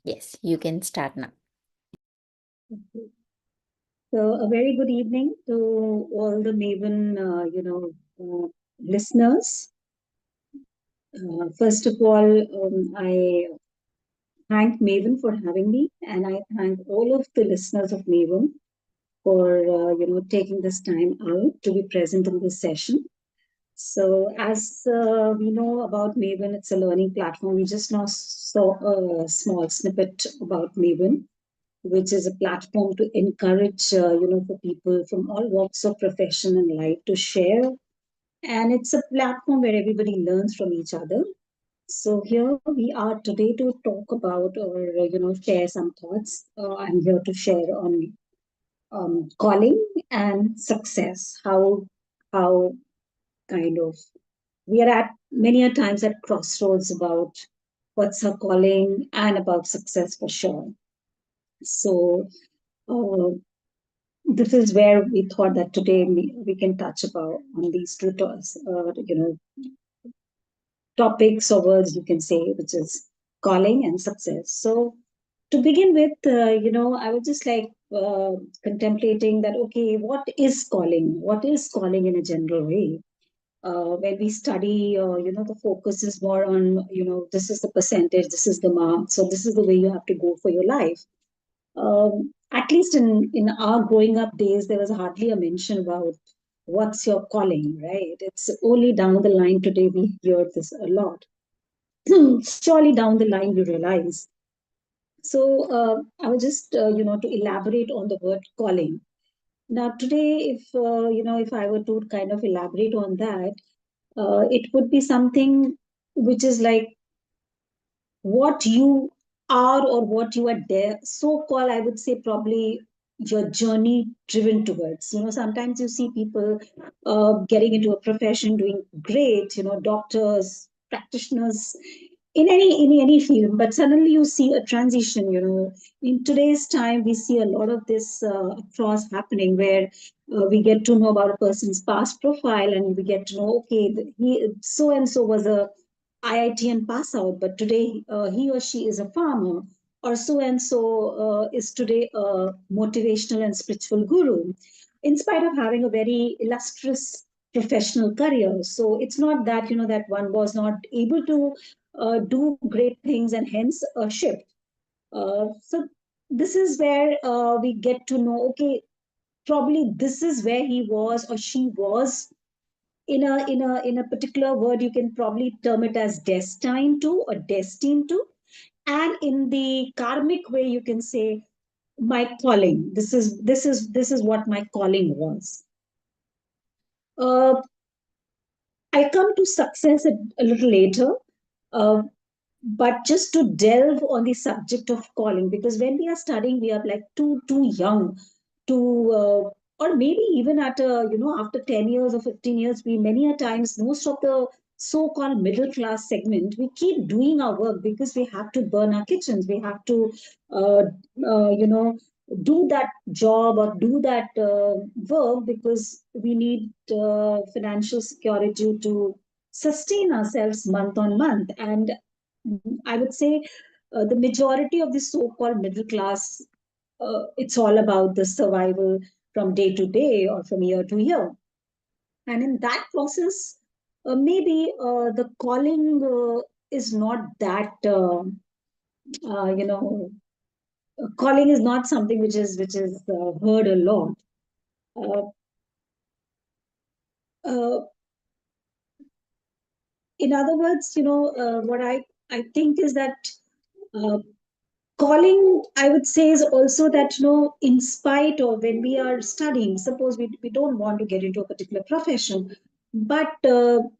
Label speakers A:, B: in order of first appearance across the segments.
A: Yes, you can start now.
B: So, a very good evening to all the Maven, listeners. First of all, I thank Maven for having me, and I thank all of the listeners of Maven for taking this time out to be present in this session. So, as we know about Maven, it's a learning platform. We just now saw a small snippet about Maven, which is a platform to encourage, for people from all walks of profession and life to share. And it's a platform where everybody learns from each other. So here we are today to talk about or, share some thoughts. I'm here to share on calling and success. How kind of we are at many a times at crossroads about what's our calling and about success for sure. So uh, this is where we thought that today we can touch about on these two topics or words you can say, which is calling and success. So to begin with, I was just like contemplating that, okay, what is calling? What is calling in a general way? When we study, the focus is more on, this is the percentage, this is the mark, so this is the way you have to go for your life. At least in our growing up days, there was hardly a mention about what's your calling, right? It's only down the line today we hear this a lot. Surely down the line we realize. So I was just, to elaborate on the word calling. Now today, if I were to kind of elaborate on that, it would be something which is like what you are or what you are there so called, I would say, probably your journey driven towards. Sometimes you see people getting into a profession doing great, doctors, practitioners in any field, but suddenly you see a transition. In today's time we see a lot of this across happening where we get to know about a person's past profile, and we get to know, okay, he so and so was a IITN pass out, but today he or she is a farmer, or so and so is today a motivational and spiritual guru, in spite of having a very illustrious professional career. So it's not that, that one was not able to do great things and hence a shift. So this is where we get to know, okay, probably this is where he was or she was in a particular word. You can probably term it as destined to or destined to, and in the karmic way you can say my calling. This is what my calling was. uh, I come to success a little later, uh, but just to delve on the subject of calling, because when we are studying we are like too young to or maybe even at a, after 10 years or 15 years, we many a times, most of the so-called middle class segment, we keep doing our work because we have to burn our kitchens, we have to uh, you know do that job or do that work because we need financial security to sustain ourselves month on month. And I would say the majority of the so-called middle class, it's all about the survival from day to day or from year to year. And in that process, maybe the calling is not that, uh, you know, calling is not something which is heard a lot. Uh, uh, in other words, what I think is that uh, calling, I would say, is also that, in spite of when we are studying, suppose we don't want to get into a particular profession, but due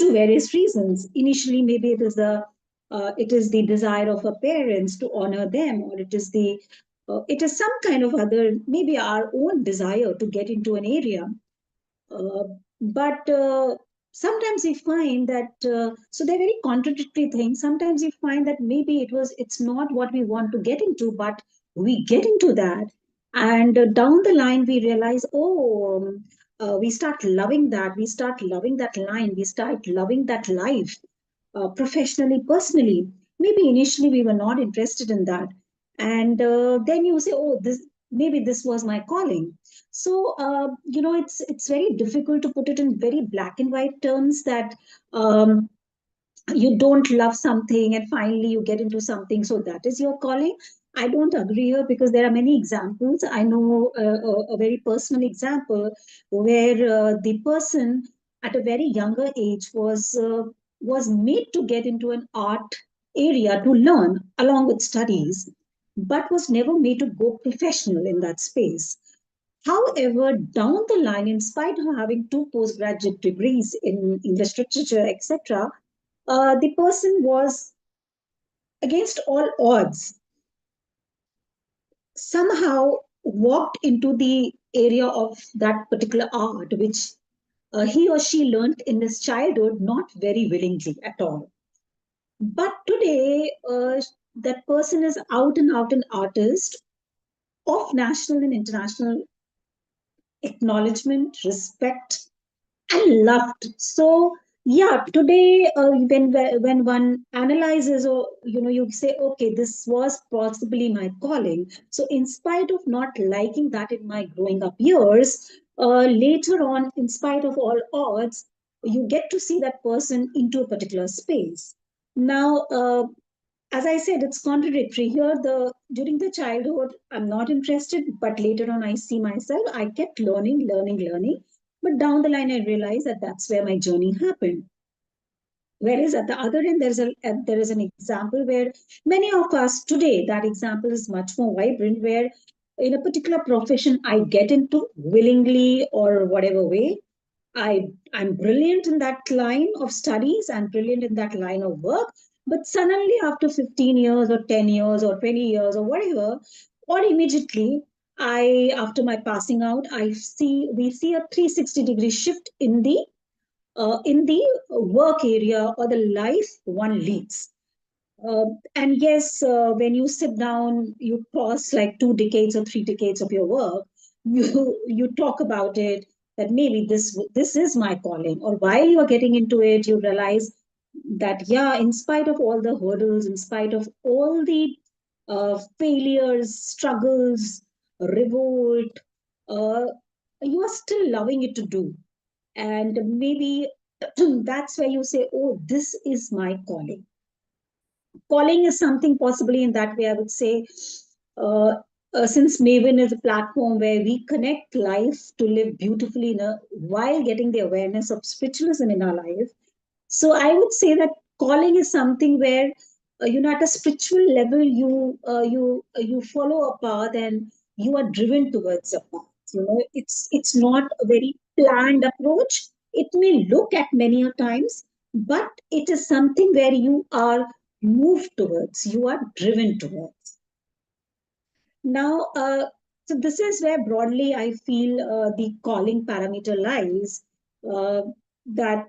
B: to various reasons, initially maybe it is the desire of our parents to honor them, or it is some kind of other, maybe our own desire to get into an area. uh, but sometimes we find that, so they're very contradictory things. Sometimes we find that maybe it's not what we want to get into, but we get into that, and down the line we realize, oh, we start loving that. We start loving that line. We start loving that life, professionally, personally. maybe initially we were not interested in that, and then you say, oh, this, maybe this was my calling. So it's very difficult to put it in very black and white terms that um, you don't love something and finally you get into something, so that is your calling. I don't agree here, because there are many examples. I know a very personal example where the person at a very younger age was made to get into an art area to learn along with studies, but was never made to go professional in that space. However, down the line, in spite of having two postgraduate degrees in English literature, etc., the person was, against all odds, somehow walked into the area of that particular art, which he or she learned in his childhood, not very willingly at all. But today, that person is out and out an artist of national and international acknowledgement, respect, and loved. So yeah, today when one analyzes, or you say, okay, this was possibly my calling. So in spite of not liking that in my growing up years, later on, in spite of all odds, you get to see that person into a particular space. Now, as I said, it's contradictory here. The During the childhood, I'm not interested, but later on, I see myself. I kept learning, learning, learning, but down the line, I realized that that's where my journey happened. Whereas at the other end, there is an example where many of us today, that example is much more vibrant, where in a particular profession I get into willingly or whatever way, I'm brilliant in that line of studies, I'm brilliant in that line of work, but suddenly after 15 years or 10 years or 20 years or whatever, or immediately, I after my passing out, I see we see a 360-degree shift in the work area or the life one leads. And yes, when you sit down, you pause like 2 decades or 3 decades of your work. You talk about it, that maybe this is my calling. Or while you are getting into it, you realize that yeah, in spite of all the hurdles, in spite of all the failures, struggles, revolt, uh, you are still loving it to do. And maybe that's where you say, oh, this is my calling is something possibly in that way, I would say. uh, since Maven is a platform where we connect life to live beautifully while getting the awareness of spiritualism in our life. So I would say that calling is something where at a spiritual level, you follow a path and you are driven towards a path. It's not a very planned approach. It may look at many a times, but it is something where you are moved towards, you are driven towards. Now, so this is where broadly I feel the calling parameter lies. Uh, that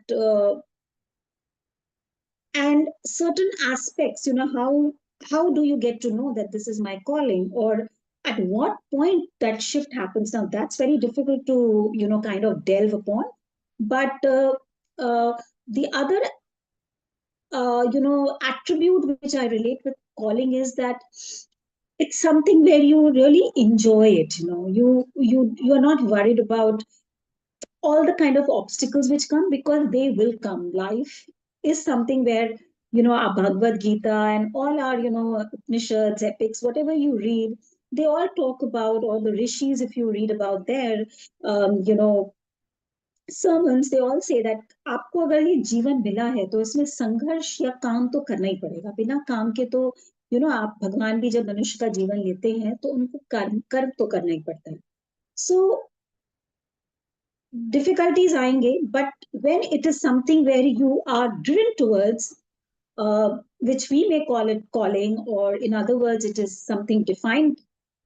B: and certain aspects, how do you get to know that this is my calling, or at what point that shift happens? Now that's very difficult to kind of delve upon. But uh, the other attribute which I relate with calling is that it's something where you really enjoy it. You are not worried about all the kind of obstacles which come, because they will come. Life is something where our Bhagavad Gita and all our Upanishads, epics, whatever you read, they all talk about, or the rishis, if you read about their sermons, they all say that आपको अगर ये जीवन मिला है तो इसमें संघर्ष या काम तो करना ही पड़ेगा. बिना काम के तो आप भगवान भी जब मनुष्य का जीवन लेते हैं तो उनको कर्म तो करना ही पड़ता है. So difficulties आएंगे, but when it is something where you are driven towards, which we may call it calling, or in other words, it is something defined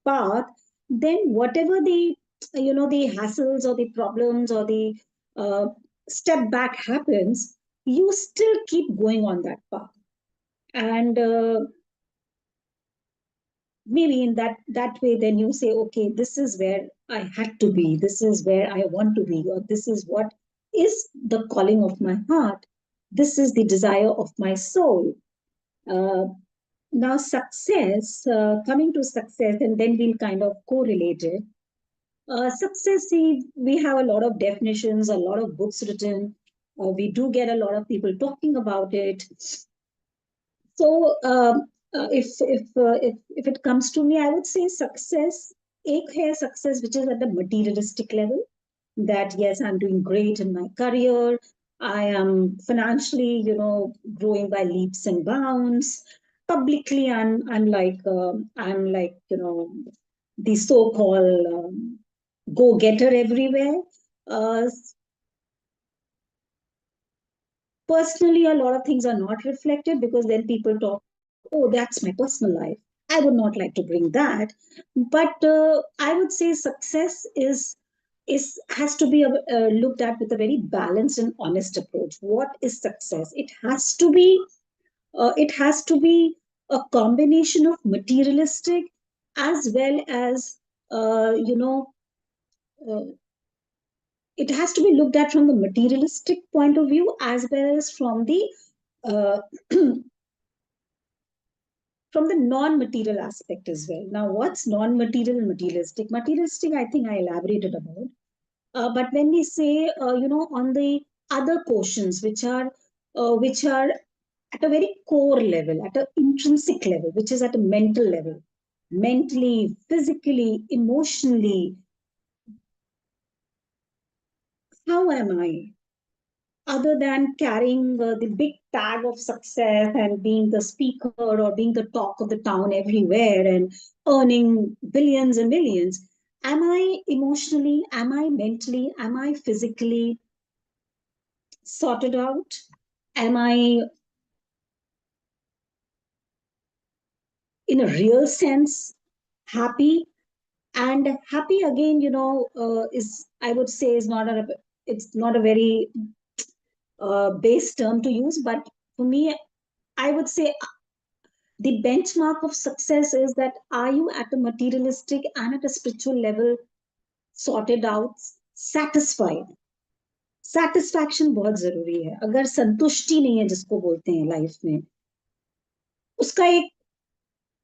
B: path, then whatever the hassles or the problems or the uh, step back happens, you still keep going on that path. And maybe in that way, then you say, okay, this is where I had to be, this is where I want to be, or this is what is the calling of my heart, this is the desire of my soul. Uh, Now, success, coming to success, and then we'll kind of correlate it. Success, see, we have a lot of definitions, a lot of books written. We do get a lot of people talking about it. So, if it comes to me, I would say success. एक है success which is at the materialistic level. That yes, I'm doing great in my career. I am financially, growing by leaps and bounds. Publicly, I'm like the so-called go-getter everywhere. Uh, Personally, a lot of things are not reflected because then people talk, oh, that's my personal life. I would not like to bring that. But I would say success is has to be looked at with a very balanced and honest approach. What is success? It has to be a combination of materialistic as well as uh, you know uh, it has to be looked at from the materialistic point of view as well as uh, from the non-material aspect as well. Now, what's non-material and materialistic? Materialistic, I think I elaborated about. But when we say, on the other quotients, which are at a very core level, at an intrinsic level, which is at a mental level, mentally, physically, emotionally, how am I? Other than carrying the big tag of success and being the speaker or being the talk of the town everywhere and earning billions and millions, am I emotionally, am I mentally, am I physically sorted out? Am I, in a real sense, happy? And happy again, is I would say is not a it's not a very base term to use, but for me, I would say the benchmark of success is that are you at a materialistic and at a spiritual level sorted out, satisfied? Satisfaction बहुत जरूरी है. अगर संतुष्टि नहीं है जिसको बोलते हैं लाइफ में, उसका एक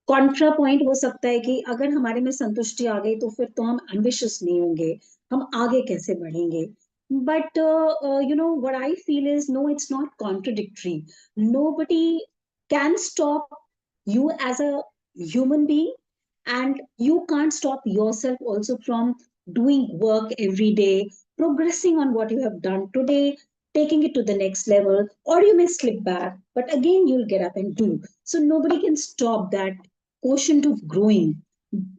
B: कॉन्ट्रा पॉइंट हो सकता है कि अगर हमारे में संतुष्टि आ गई तो फिर तो हम एम्बिशियस नहीं होंगे, हम आगे कैसे बढ़ेंगे. But what I feel is no, it's not contradictory. Nobody can stop you as a human being, and you can't stop yourself also from doing work every day, progressing on what you have done today, taking it to the next level, or you may slip back, but again you'll get up and do. So nobody can stop that quotient of growing.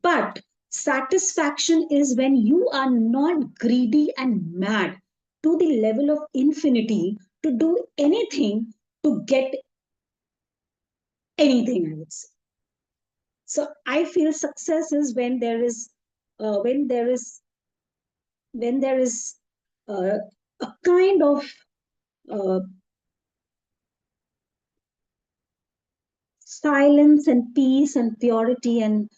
B: But satisfaction is when you are not greedy and mad to the level of infinity to do anything to get anything, I would say. So I feel success is when there is uh, when there is when there is uh, a kind of uh, silence and peace and purity and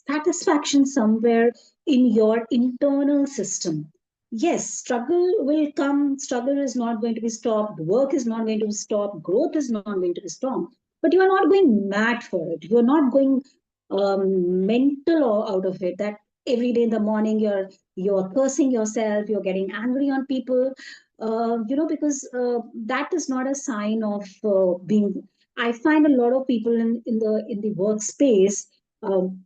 B: satisfaction somewhere in your internal system. Yes, struggle will come. Struggle is not going to be stopped. Work is not going to be stopped. Growth is not going to be stopped. But you are not going mad for it. You are not going mental out of it. That every day in the morning you're cursing yourself. You're getting angry on people. Because that is not a sign of being. I find a lot of people in the workspace. Um,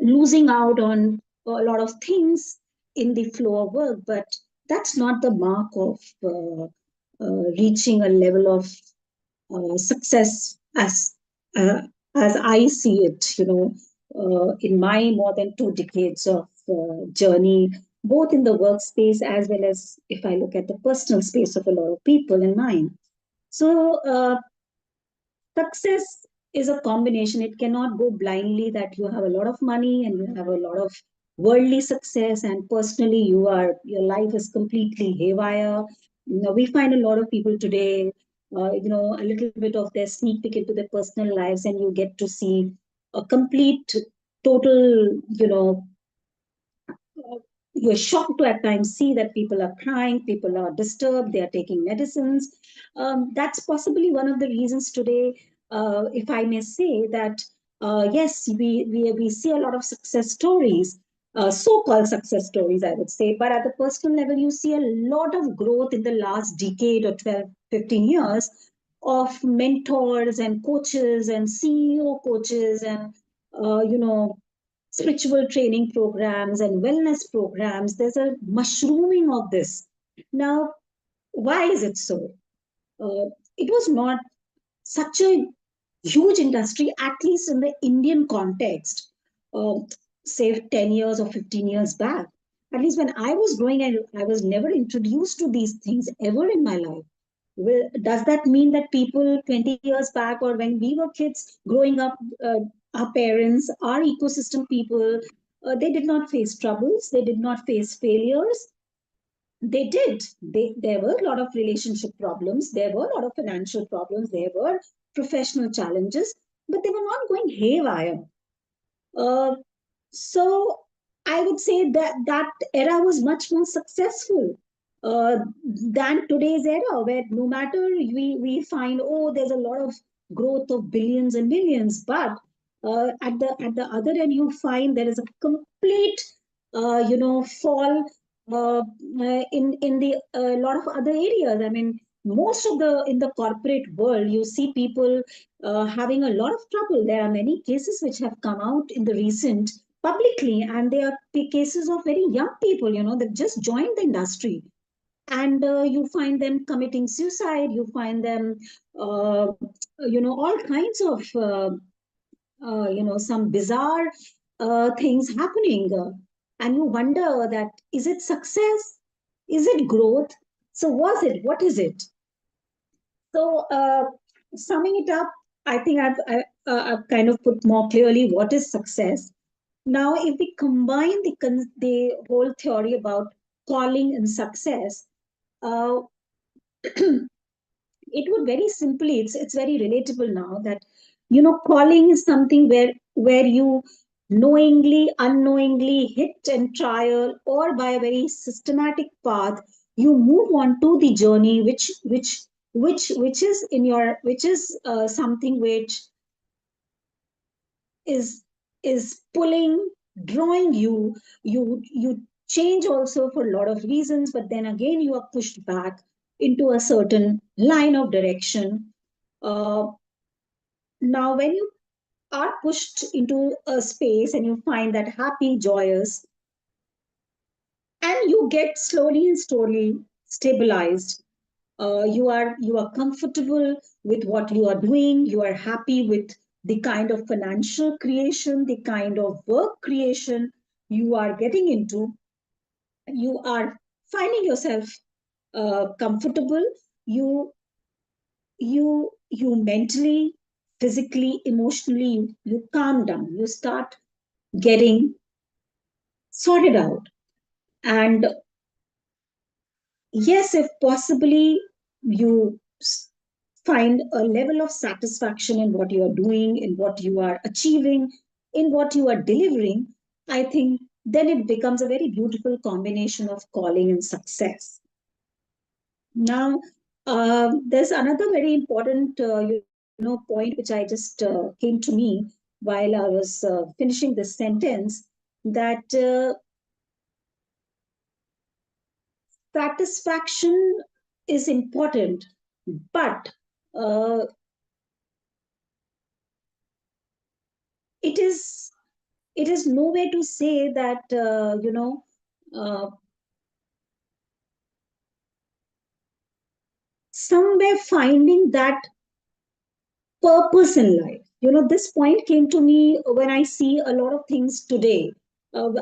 B: Losing out on a lot of things in the flow of work, but that's not the mark of reaching a level of success uh, as I see it. In my more than 2 decades of journey, both in the workspace as well as if I look at the personal space of a lot of people in mine. So success is a combination. It cannot go blindly that you have a lot of money and you have a lot of worldly success, and personally your life is completely haywire. We find a lot of people today, a little bit of their sneak peek into their personal lives, and you get to see a complete, total, you're shocked to at times see that people are crying, people are disturbed, they are taking medicines. That's possibly one of the reasons today, if I may say, that yes, we see a lot of success stories, so-called success stories, I would say, but at the personal level, you see a lot of growth in the last decade or 12, 15 years of mentors and coaches and CEO coaches and, spiritual training programs and wellness programs. There's a mushrooming of this. Now, why is it so? It was not such a huge industry, at least in the Indian context, uh, say 10 years or 15 years back. At least when I was growing, I was never introduced to these things ever in my life. Well, does that mean that people 20 years back or when we were kids growing up, our parents, our ecosystem people, they did not face troubles, they did not face failures? They did. There were a lot of relationship problems, there were a lot of financial problems, there were professional challenges, but they were not going haywire. Uh, so I would say that that era was much more successful uh, than today's era, where no matter we find, oh, there's a lot of growth of billions and millions, but at the other end you find there is a complete fall in the lot of other areas. I mean, most of the in the corporate world, you see people having a lot of trouble. There are many cases which have come out in the recent publicly, and they are cases of very young people, that just joined the industry, and you find them committing suicide. You find them, uh, all kinds of, some bizarre things happening, and you wonder that is it success? Is it growth? So was it? What is it? So, summing it up, I think I've kind of put more clearly what is success. Now, if we combine the whole theory about calling and success, uh, it would very simply, it's very relatable now that, calling is something where you knowingly, unknowingly, hit and trial, or by a very systematic path, you move on to the journey, which is in your, which is something which is is pulling, drawing you. You change also for a lot of reasons, but then again you are pushed back into a certain line of direction. uh, Now when you are pushed into a space and you find that happy, joyous, and you get slowly and slowly stabilized, you are comfortable with what you are doing, you are happy with the kind of financial creation, the kind of work creation you are getting into, you are finding yourself comfortable. You you you mentally, physically, emotionally, you calm down, you start getting sorted out. And yes, if possibly you find a level of satisfaction in what you are doing, in what you are achieving, in what you are delivering, I think then it becomes a very beautiful combination of calling and success. Now, there's another very important, point which I just came to me while I was finishing this sentence, that satisfaction is important, but uh, it is it is no way to say that uh, somewhere finding that purpose in life. This point came to me when I see a lot of things today.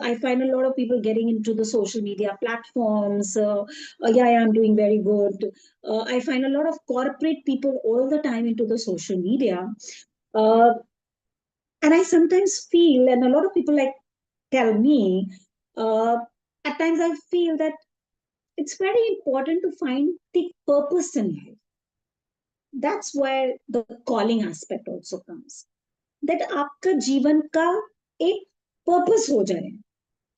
B: I find a lot of people getting into the social media platforms. Yeah, I'm doing very good. I find a lot of corporate people all the time into the social media. Uh, and I sometimes feel, and a lot of people like tell me, uh, at times I feel that it's very important to find the purpose in life. That's where the calling aspect also comes, that आपका जीवन का एक purpose हो जाए.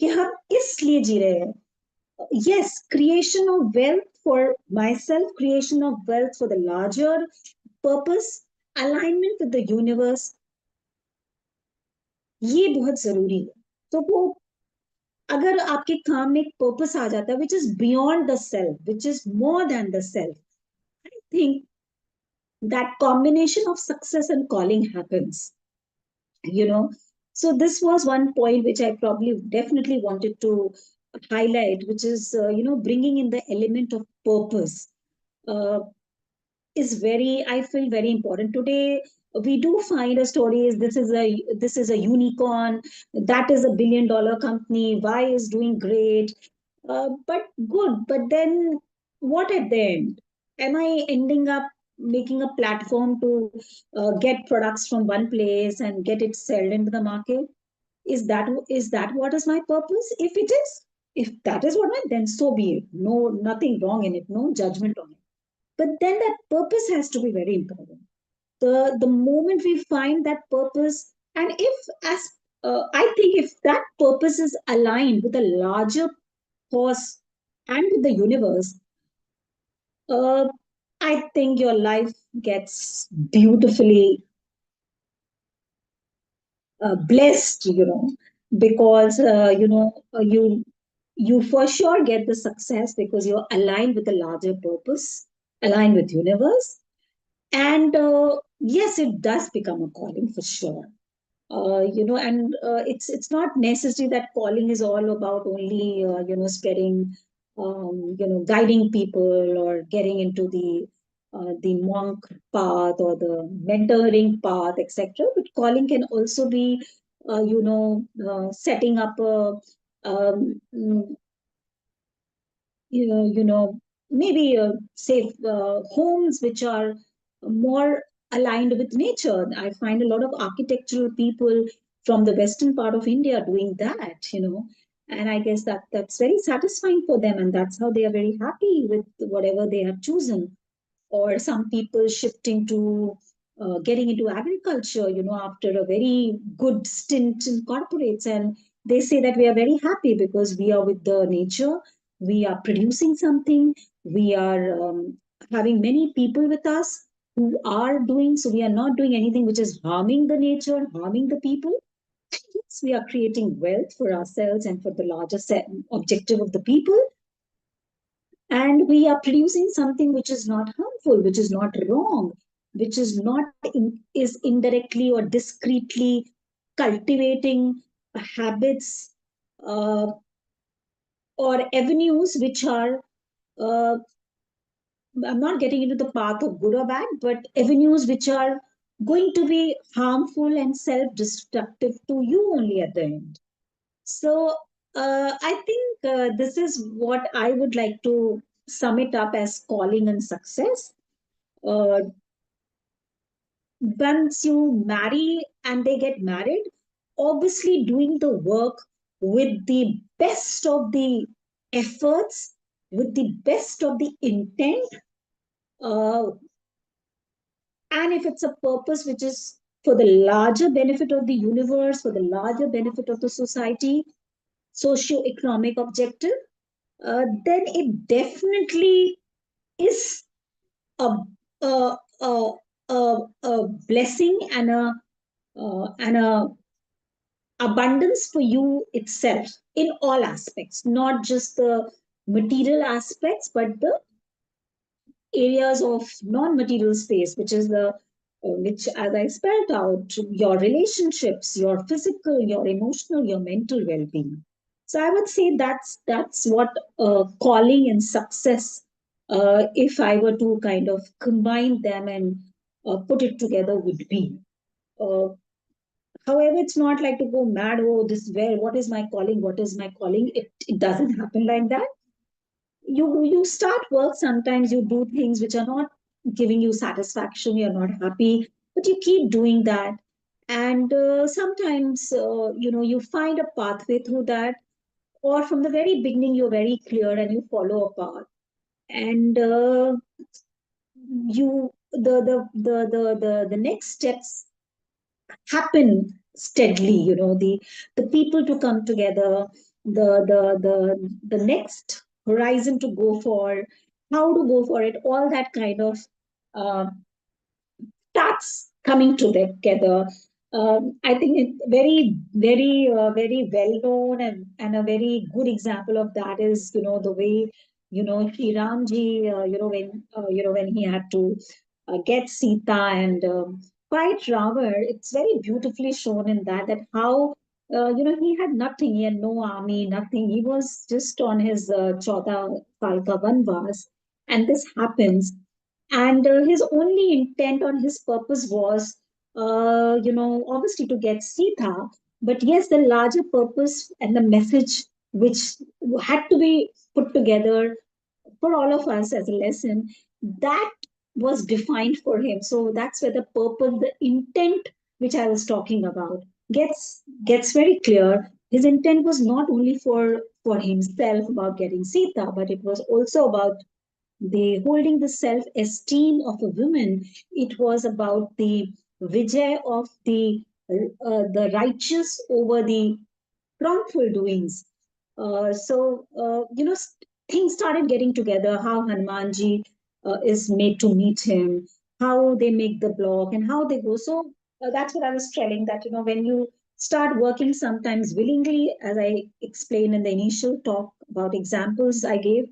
B: कि हम इसलिए जी रहे हैं. Yes, creation of wealth for myself, creation of wealth for the larger purpose, alignment with the universe, ये बहुत जरूरी है. तो वो अगर आपके काम में एक पर्पस आ जाता है which is beyond the self, which is more than the self, I think that combination of success and calling happens, you know. So this was one point which I probably definitely wanted to highlight, which is bringing in the element of purpose uh, is very, I feel, very important today. We do find a story is this is a unicorn, that is $1 billion company, y is doing great, but good, but then what at the end? Am I ending up making a platform to get products from one place and get it sold into the market? Is that what is my purpose? If it is, if that is what I, then so be it. No, nothing wrong in it, no judgment on it. But then that purpose has to be very important. The moment we find that purpose, and if as I think if that purpose is aligned with a larger cause and with the universe, uh, I think your life gets beautifully blessed, because you for sure get the success because you're aligned with a larger purpose, aligned with universe. And yes, it does become a calling for sure. And it's not necessary that calling is all about only spreading, guiding people or getting into the monk path or the mentoring path, etc. But calling can also be setting up a maybe say homes which are more aligned with nature. I find a lot of architectural people from the western part of India doing that, and I guess that's very satisfying for them, and that's how they are very happy with whatever they have chosen. Or some people shifting to getting into agriculture, after a very good stint in corporates. And they say that we are very happy because we are with the nature, we are producing something, we are having many people with us who are doing, so we are not doing anything which is harming the nature, harming the people. Yes, we are creating wealth for ourselves and for the larger objective of the people, and we are producing something which is not harmful, which is not wrong, which is not is indirectly or discreetly cultivating habits uh, or avenues which are uh, I'm not getting into the path of good or bad, but avenues which are going to be harmful and self-destructive to you only at the end. So I think this is what I would like to sum it up as calling and success. Uh, Once you marry and they get married, obviously doing the work with the best of the efforts, with the best of the intent, uh, and if it's a purpose which is for the larger benefit of the universe, for the larger benefit of the society, socio-economic objective, then it definitely is a, a, a, a blessing and a abundance for you itself in all aspects, not just the material aspects, but the areas of non-material space, which is which, as I spelled out, your relationships, your physical, your emotional, your mental well-being. So I would say that's what calling and success, if I were to kind of combine them and put it together, would be. Uh, However, it's not like to go mad. Oh, this where? What is my calling? What is my calling? It doesn't happen like that. You start work, sometimes you do things which are not giving you satisfaction, you're not happy, but you keep doing that. And sometimes you find a pathway through that, or from the very beginning you're very clear and you follow a path. And you the next steps happen steadily, the people to come together, the next horizon to go for, how to go for it, all that kind of uh, starts coming together. I think it very well known, and a very good example of that is, the way, Sri Ramji, when he had to get Sita and fight Ravan. It's very beautifully shown in that how, he had nothing, he had no army, nothing. He was just on his 14 saal ka vanvas, and this happens, and his only intent on his purpose was, obviously to get Sita, but yes, the larger purpose and the message which had to be put together for all of us as a lesson, that was defined for him. So that's where the purpose, the intent which I was talking about, gets very clear. His intent was not only for himself about getting Sita, but it was also about the holding the self-esteem of a woman. It was about the vijay of the righteous over the wrongful doings. Things started getting together. How Hanumanji is made to meet him, how they make the block, and how they go. So that's what I was telling, that when you start working sometimes willingly, as I explained in the initial talk about examples I gave,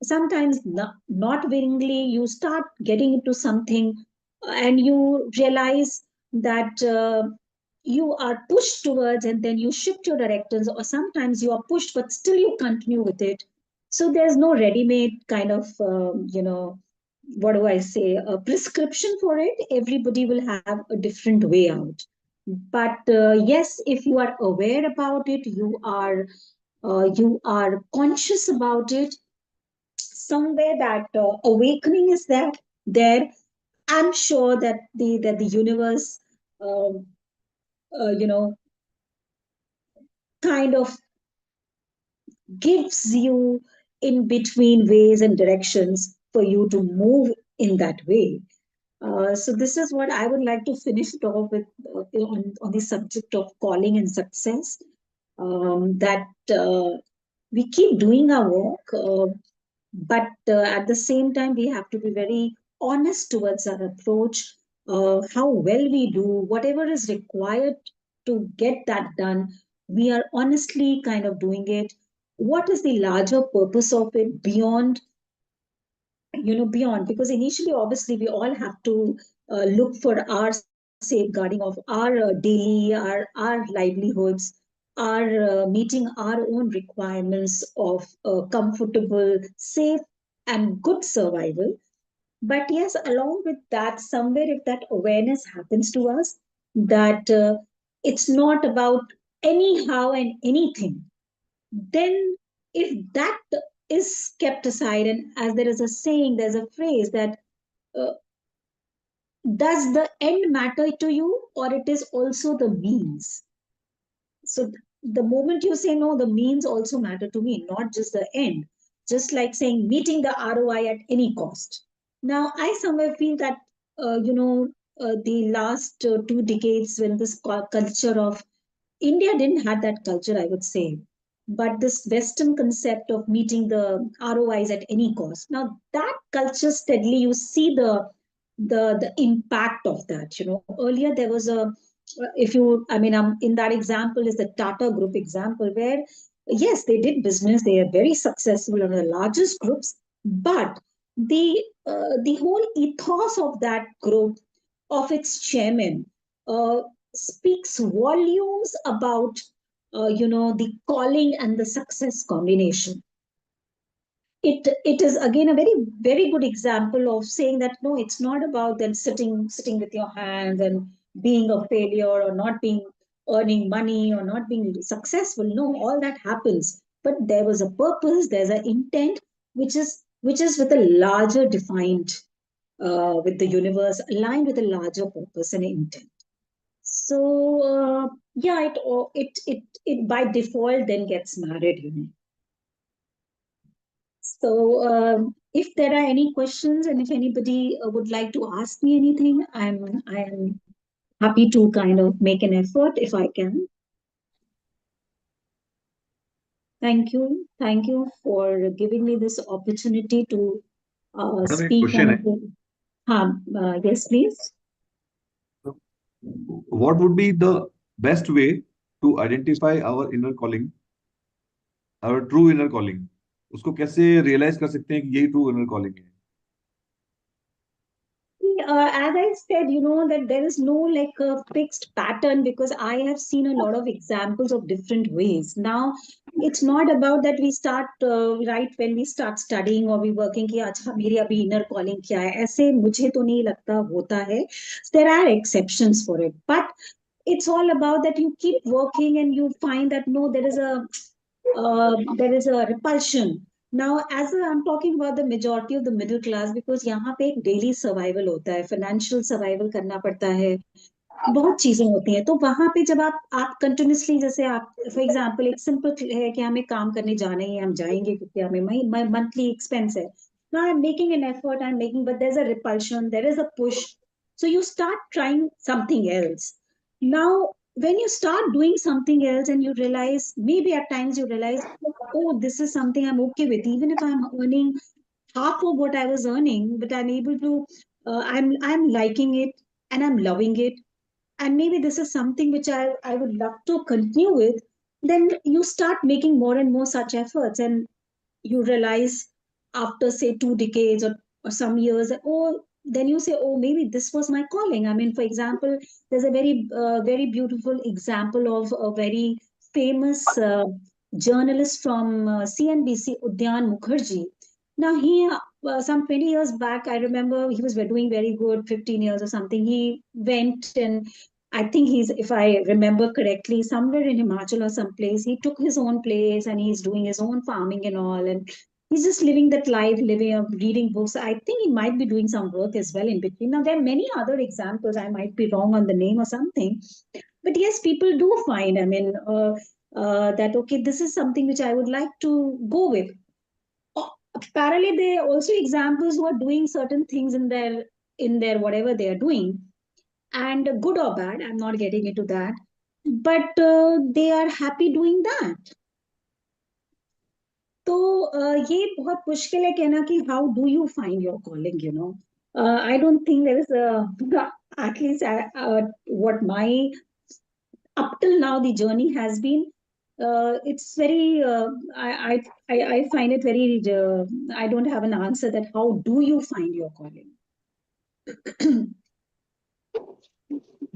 B: sometimes not willingly you start getting into something, and you realize that you are pushed towards, and then you shift your directions, or sometimes you are pushed but still you continue with it. So there's no ready-made kind of what do I say, a prescription for it. Everybody will have a different way out, but yes, if you are aware about it, you are conscious about it, somewhere that awakening is there. I'm sure that the universe, um, you know kind of gives you in between ways and directions for you to move in that way. So this is what I would like to finish it off with, on the subject of calling and success. That we keep doing our work, but at the same time we have to be very honest towards our approach, how well we do whatever is required to get that done. We are honestly kind of doing it. What is the larger purpose of it beyond, beyond, because initially obviously we all have to look for our safeguarding of our daily, our livelihoods, our meeting our own requirements of comfortable, safe, and good survival. But yes, along with that, somewhere if that awareness happens to us, that it's not about anyhow and anything, then if that is kept aside, and as there is a saying, there's a phrase that, uh, does the end matter to you, or it is also the means? So the moment you say no, the means also matter to me, not just the end. Just like saying meeting the ROI at any cost. Now, I somewhere feel that, the last 2 decades, when this culture of India didn't have that culture, I would say. But this Western concept of meeting the ROIs at any cost. Now that culture steadily, you see the impact of that. Earlier there was a, if you, I mean, in that example is the Tata Group example, where yes, they did business, they are very successful, one of the largest groups, but the whole ethos of that group, of its chairman, uh, speaks volumes about, the calling and the success combination. It is again a very good example of saying that no, it's not about then sitting with your hands and being a failure, or not being, earning money, or not being successful. No, all that happens, but there was a purpose, there's an intent, which is with a larger defined, with the universe aligned with a larger purpose and intent. So yeah, it by default then gets married. So if there are any questions, and if anybody would like to ask me anything, I'm happy to kind of make an effort if I can. Thank you for giving me this opportunity to
A: madam एक
B: speak on
A: question
B: a
A: है.
B: bit. Yes, please.
A: What would be the best way to identify our inner calling, our true inner calling? उसको कैसे realise कर सकते हैं कि यही true inner calling है?
B: As I said, that there is no like a fixed pattern because I have seen a lot of examples of different ways. Now, it's not about that we start right when we start studying or we working कि अच्छा मेरी अभी inner calling क्या है ऐसे मुझे तो नहीं लगता होता है. There are exceptions for it, but it's all about that you keep working and you find that no, there is a repulsion. Now, as I'm talking about the majority of the middle class, because यहाँ पे एक daily survival होता है, financial survival करना पड़ता है, बहुत चीजें होती हैं. तो वहां पे जब आप कंटिन्यूसली जैसे आप फॉर एग्जांपल एक सिंपल है कि हमें काम करने जाना ही है, हम जाएंगे क्योंकि हमें मंथली एक्सपेंस है. Now I'm making an effort, I'm making, but there's a repulsion, there is a push. So you start trying something else. Now, when you start doing something else and you realize, maybe at times you realize, oh, this is something I'm okay with, even if I'm earning half of what I was earning, but I'm able to, I'm liking it and I'm loving it, and maybe this is something which I would love to continue with, then you start making more and more such efforts. And you realize after say 2 decades or some years that, oh, then you say, oh, maybe this was my calling. I mean, for example, there's a very beautiful example of a very famous journalist from CNBC, Udyan Mukherjee. Now he some 20 years back, I remember he was doing very good, 15 years or something. He went and I think he's, if I remember correctly, somewhere in Himachal or someplace. He took his own place and he's doing his own farming and all. And he's just living that life, living, reading books. I think he might be doing some work as well in between. Now, there are many other examples. I might be wrong on the name or something. But yes, people do find, I mean, that, okay, this is something which I would like to go with. Oh, parallelly, there are also examples who are doing certain things in their whatever they are doing, and good or bad, I'm not getting into that, but they are happy doing that. तो ये बहुत मुश्किल है कहना कि how do you find your calling, I don't think there is a at least what my up till now the journey has been. It's very I find it very I don't have an answer that how do you find your calling.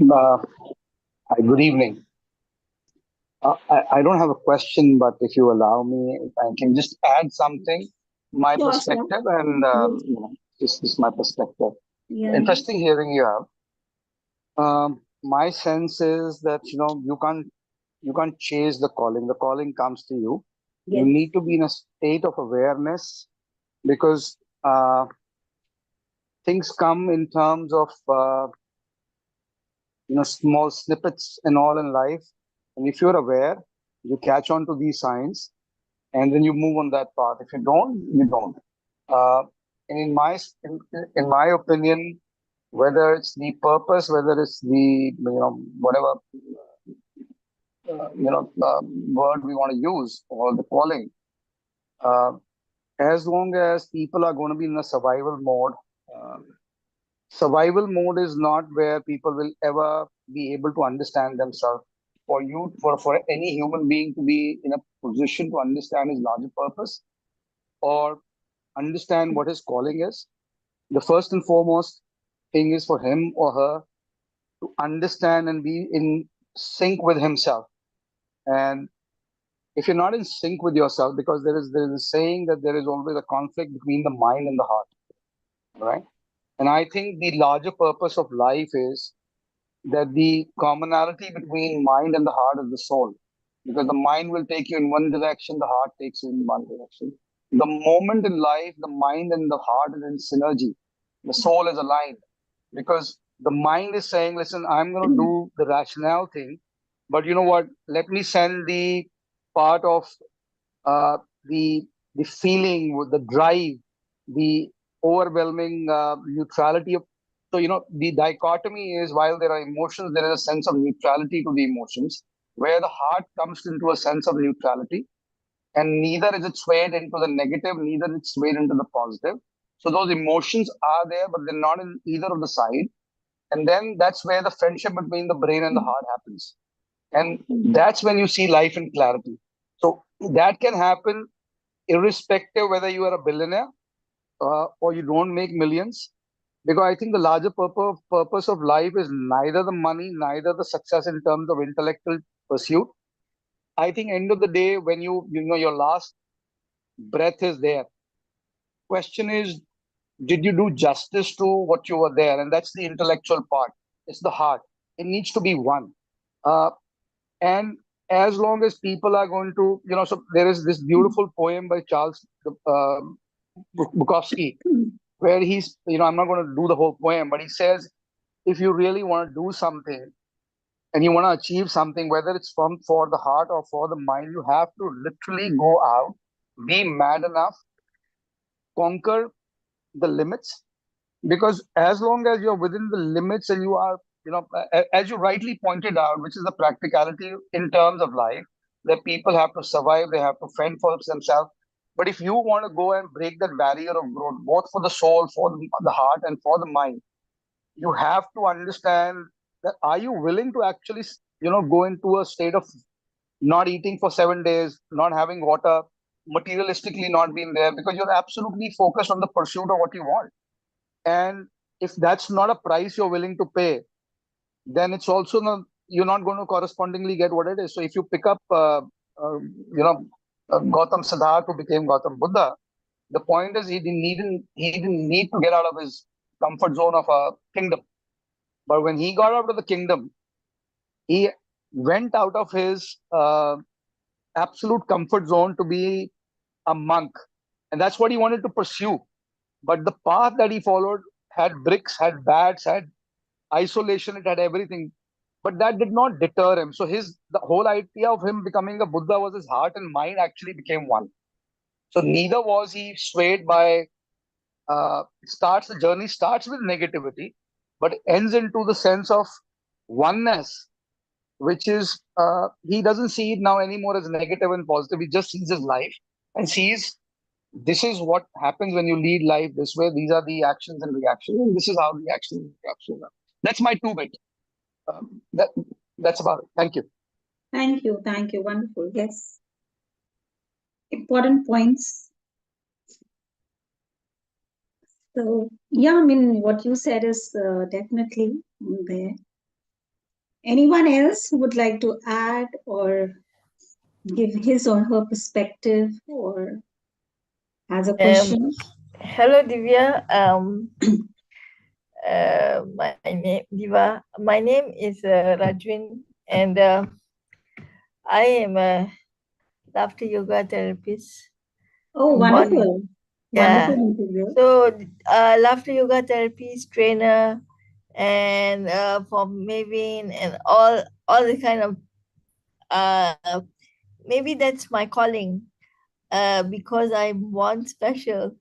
C: Hi, good evening. I don't have a question, but if you allow me, if I can just add something, my
B: Sure, sure.
C: perspective, and
B: Yes.
C: this is my perspective.
B: Yeah.
C: Interesting hearing you out. My sense is that you can't chase the calling. The calling comes to you. You
B: Yes.
C: need to be in a state of awareness because things come in terms of small snippets and all in life. And if you're aware, you catch on to these signs and then you move on that path. If you don't, you don't. Uh, and in my opinion, whether it's the purpose, whether it's the whatever word we want to use or the calling, uh, as long as people are going to be in a survival mode, uh, survival mode is not where people will ever be able to understand themselves. For any human being to be in a position to understand his larger purpose or understand what his calling is, the first and foremost thing is for him or her to understand and be in sync with himself. And if you're not in sync with yourself, because there is a saying that there is always a conflict between the mind and the heart, right? And I think the larger purpose of life is that the commonality between mind and the heart is the soul. Because the mind will take you in one direction, the heart takes you in one direction. The moment in life, the mind and the heart is in synergy. The soul is aligned. Because the mind is saying, listen, I'm going to do the rationale thing, but you know what? Let me send the part of uh, the the feeling, the drive, the overwhelming neutrality of. So the dichotomy is while there are emotions, there is a sense of neutrality to the emotions, where the heart comes into a sense of neutrality, and neither is it swayed into the negative, neither it's swayed into the positive. So those emotions are there, but they're not in either of the side. And then that's where the friendship between the brain and the heart happens. And that's when you see life in clarity. So that can happen irrespective whether you are a billionaire or you don't make millions. Because I think the larger purpose of life is neither the money, neither the success in terms of intellectual pursuit. I think end of the day, when you know your last breath is there, question is, did you do justice to what you were there? And that's the intellectual part. It's the heart. It needs to be one. Uh, and as long as people are going to, so there is this beautiful poem by Charles Bukowski, where he's, I'm not going to do the whole poem, but he says, if you really want to do something and you want to achieve something, whether it's from for the heart or for the mind, you have to literally go out, be mad enough, conquer the limits, because as long as you're within the limits and you are, as you rightly pointed out, which is the practicality in terms of life, that people have to survive, they have to fend for themselves. But if you want to go and break that barrier of growth, both for the soul, for the heart, and for the mind, you have to understand that are you willing to actually, go into a state of not eating for 7 days, not having water, materialistically not being there, because you're absolutely focused on the pursuit of what you want. And if that's not a price you're willing to pay, then it's also not, you're not going to correspondingly get what it is. So if you pick up, you know, Gautam Siddhartha, who became Gautam Buddha, the point is he didn't need to get out of his comfort zone of a kingdom. But when he got out of the kingdom, he went out of his absolute comfort zone to be a monk, and that's what he wanted to pursue. But the path that he followed had bricks, had bats, had isolation, it had everything. But that did not deter him. So the whole idea of him becoming a Buddha was his heart and mind actually became one. So neither was he swayed by the journey starts with negativity, but ends into the sense of oneness, which is he doesn't see it now anymore as negative and positive. He just sees his life and sees this is what happens when you lead life this way. These are the actions and reactions, and this is how the actions and reactions are. That's my two bit. That that's about it. Thank you.
B: Thank you. Thank you. Wonderful. Yes. Important points. So, yeah, I mean, what you said is definitely there. Anyone else who would like to add or give his or her perspective or has a question?
D: Hello, Divya. My name Diva. My name is Rajwin, and I am a laughter yoga therapist.
B: Oh, wonderful.
D: Yeah.
B: Wonderful interview.
D: So, laughter yoga therapist trainer, and for Mavin and all the kind of maybe that's my calling. Because I'm one special.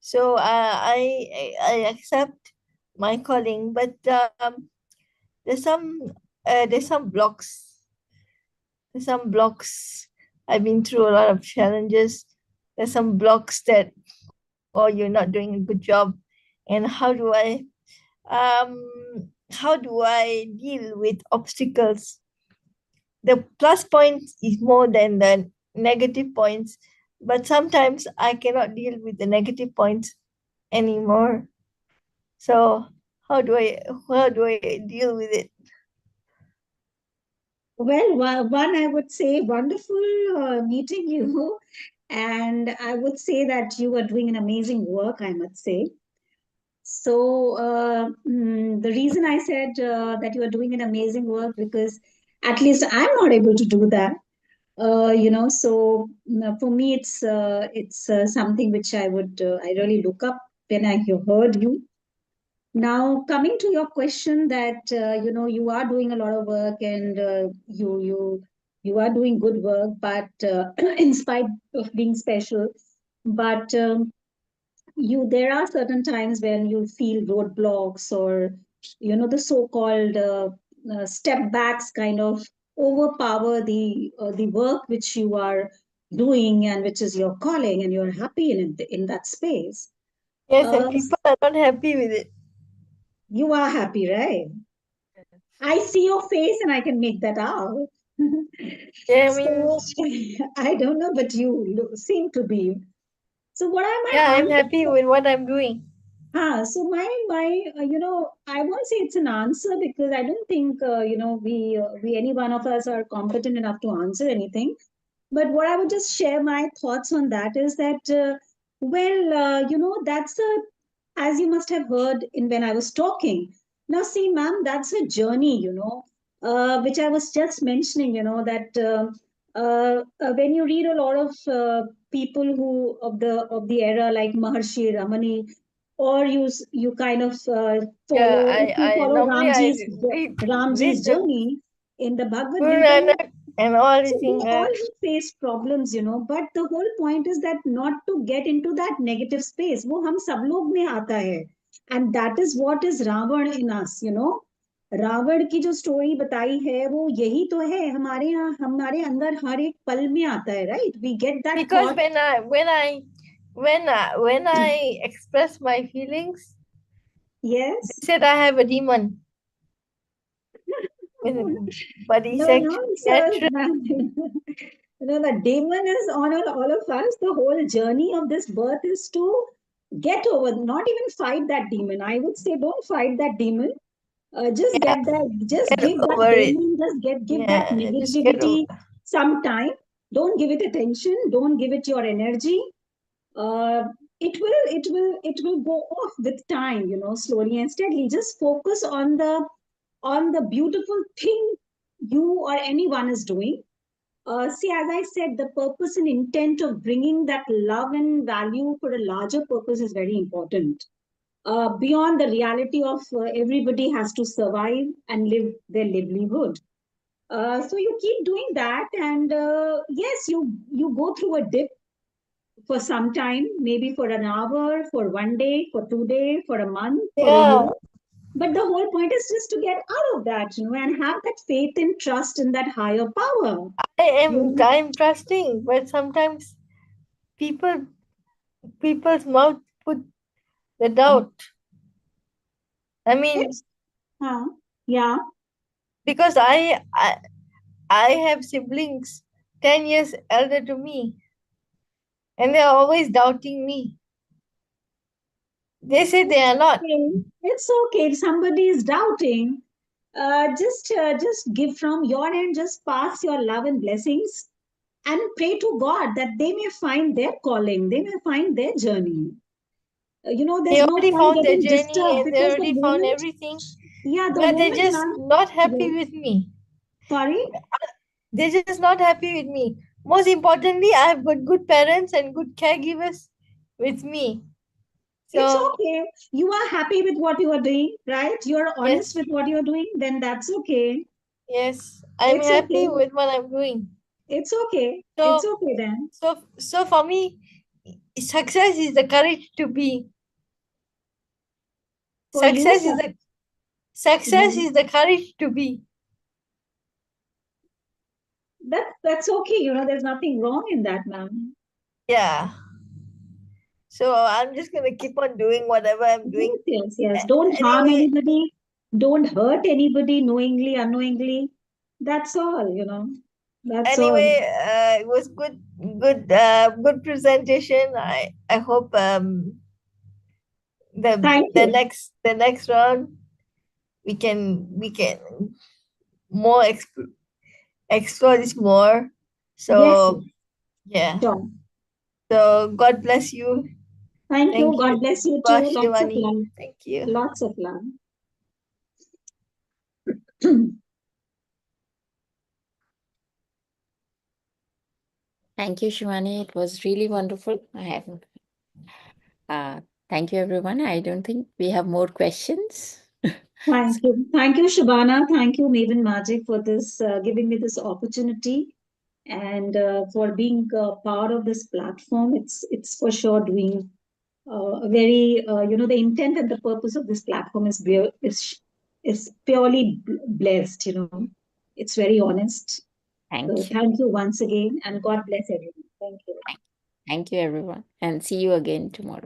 D: So I accept my calling, but there's some there's some blocks. There's some blocks. I've been through a lot of challenges. There's some blocks that, oh, you're not doing a good job, and how do I deal with obstacles? The plus points is more than the negative points, but sometimes I cannot deal with the negative points anymore. So how do I deal with it?
B: Well, one, I would say wonderful meeting you. And I would say that you are doing an amazing work, I must say. So, the reason I said that you are doing an amazing work because at least I'm not able to do that. So for me, it's something which I really look up when I heard you. Now, coming to your question that you are doing a lot of work and you are doing good work, but in spite of being special, but you there are certain times when you feel roadblocks or the so-called step backs kind of overpower the work which you are doing and which is your calling, and you're happy in that space.
D: Yes, and people are not happy with it.
B: You are happy, right? I see your face and I can make that out.
D: Yeah, I mean,
B: So I don't know, but you seem to be. So what am
D: yeah,
B: I
D: I'm
B: answering?
D: happy with what I'm doing.
B: So my I won't say it's an answer because I don't think we any one of us are competent enough to answer anything. But what I would just share my thoughts on that is that that's a, as you must have heard in when I was talking. Now, see, ma'am, that's a journey, which I was just mentioning, that when you read a lot of people who of the era like Maharshi Ramani, or you kind of
D: Yeah,
B: follow if you
D: I
B: follow
D: normally I
B: Ramji's
D: read the
B: journey in the Bhagavad
D: Guru
B: Gita.
D: Nanak and all
B: So
D: these
B: they
D: things.
B: all face problems, but the whole point is that not to get into that negative space. वो हम सब लोग में आता है. And that is what is Ravan in us. Ravan की जो story बताई है वो यही तो है हमारे यहाँ हमारे अंदर हर एक पल में आता है, right? We get that
D: Because
B: thought.
D: when I express my feelings,
B: Yes.
D: they said I have a demon. But it's
B: No,
D: actually
B: no, sir.
D: natural.
B: The demon is on all of us. The whole journey of this birth is to get over, not even fight that demon. I would say don't fight that demon. Just
D: Yeah,
B: get that, just
D: get
B: give that
D: over it.
B: demon, just give that
D: Yeah, just get over.
B: negativity some time. Don't give it attention. Don't give it your energy. Uh, it will go off with time, slowly and steadily. Just focus on the beautiful thing you or anyone is doing. See, as I said, the purpose and intent of bringing that love and value for a larger purpose is very important. Beyond the reality of everybody has to survive and live their livelihood. So you keep doing that, and yes, you go through a dip for some time, maybe for an hour, for 1 day, for 2 days, for a month, for a
D: Yeah,
B: year. But the whole point is just to get out of that, and have that faith and trust in that higher power.
D: I'm trusting, but sometimes people people's mouth put the doubt. I mean,
B: It's, yeah,
D: because I have siblings 10 years elder to me, and they're always doubting me. They say they are not.
B: okay. It's okay. If somebody is doubting, just give from your end, just pass your love and blessings and pray to God that they may find their calling, they may find their journey.
D: They
B: There's no
D: already
B: point
D: found their
B: getting
D: journey
B: disturbed
D: and they
B: because the
D: already found
B: moment,
D: everything,
B: yeah, the
D: but they're
B: moment,
D: just
B: man,
D: not happy
B: yeah,
D: with me.
B: sorry,
D: They're just not happy with me. Most importantly, I have got good parents and good caregivers with me.
B: it's
D: So,
B: okay. You are happy with what you are doing, right? You're honest
D: yes,
B: with what you're doing, then that's okay.
D: yes, I'm
B: It's
D: happy
B: okay.
D: with what I'm doing.
B: It's okay. It's
D: So,
B: okay then.
D: so for me, success is the courage to be.
B: For you,
D: Success is
B: sir.
D: the success
B: Yeah.
D: is the courage to be.
B: That's okay. There's nothing wrong in that, ma'am.
D: Yeah. So I'm just gonna keep on doing whatever I'm
B: Yes,
D: doing.
B: yes, yes. Don't harm
D: Anyway,
B: anybody. Don't hurt anybody knowingly, unknowingly. That's all. That's all.
D: it was good presentation. I hope
B: Thank you.
D: the next round we can more explore this more.
B: Yes, yes.
D: So yeah.
B: Sure.
D: So God bless you.
B: Thank you.
D: Thank you.
B: God bless you
D: Bye,
B: too. Lots of
D: Shivani.
B: love.
D: Thank you.
B: Lots of love.
E: Thank you, Shivani. It was really wonderful. Uh, thank you, everyone. I don't think we have more questions.
B: Thank you. Thank you, Shabana. Thank you, Maven Magic, for this giving me this opportunity and for being part of this platform. It's for sure doing a very the intent and the purpose of this platform is purely blessed. It's very honest.
E: Thank you.
B: thank you once again, and God bless everyone. Thank you.
E: Thank you, everyone. And see you again tomorrow.